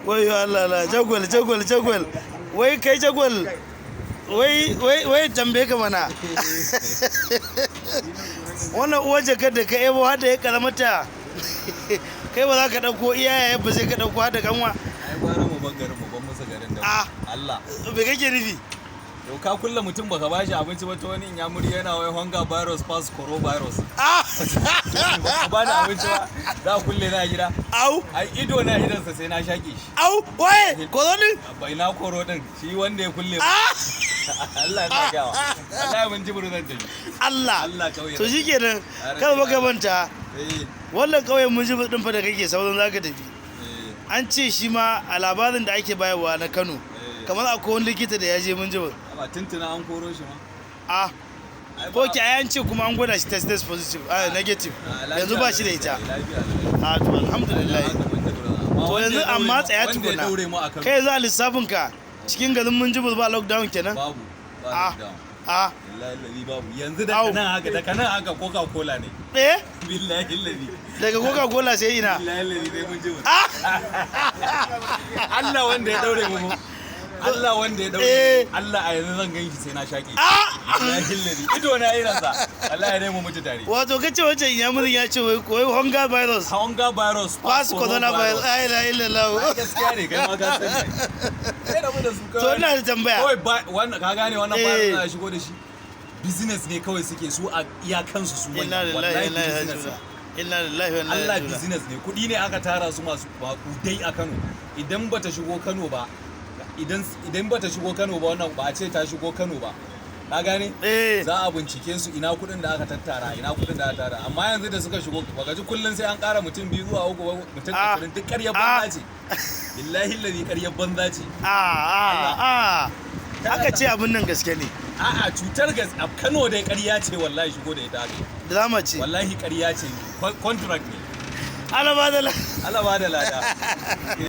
wayo Allah la jagwal wai kai jagwal wai tambaye ka mana wannan uwar jakar da ka ebo har da ya karamata kai ba za ka dauko iyaye ba sai ka dauko har da kanwa ai gwara mu ban garin mu ban musu garin da Allah me kake nufi yau ka kulle mutum baka bashi abinci ba ta wani inyamuri yana wai hunger virus pass coronavirus ba da abinci ba za a kulle na gida au ai ido na idansa sai na shaƙe shi au waye koro din bai na koro din shi wanda ya kulle Allah ya saka wa Allah ya binci burzan tafi Allah to shikenan kada baka manta wannan kauyen mun ji din fa da kake sauran zaka tafi an ce shi ma a labarin da ake bayarwa na Kano kamar akwai wani likita da ya je mun ji ba tuntuna an koro shi ma ko ki ayan ce kuma an gwada shi test positive negative yanzu ba shi da ita to alhamdulillah to yanzu amma tsaya tukuna kai za lissafin ka cikin garin mun ji ba lockdown kenan babu billahi babu yanzu daga nan haka coca cola ne billahi lazi daga coca cola sai ina billahi lazi dai mun ji Allah wanda ya daure mu Allah wanda ya daure Allah a yanzu zan ganshi sai na shaƙe billahi lazi ido na iransa Allah ya nemo mutu tare wato kace wancan yamurin ya ce wai hunger virus pass coronavirus ai la ilaha gaskiya ne kai ma ka sani sai da mu da su kawai to ina da tambaya kawai wannan ka gane wannan virus na shigo da shi business ne kawai suke su a iyakansu su wannan wallahi inna lillahi wa inna ilaihi Allah business ne kudi ne aka tara su masu bakudai a Kano idan bata shigo Kano ba idan bata shigo Kano ba wannan ba a ce ta shigo Kano ba ka gane za a bincike su ina kudin da aka tattara ina kudin da aka tara amma yanzu da suka shigo baka ji kullun sai an kara mutum 2 zuwa 3 mutum 20 duk ƙaryar banza ce billahi allazi ƙaryar banza ce aka ce abin nan gaske ne a'a cutar gas a Kano dai ƙarya ce wallahi shigo da ita drama ce wallahi ƙarya ce contract ne alaba da lada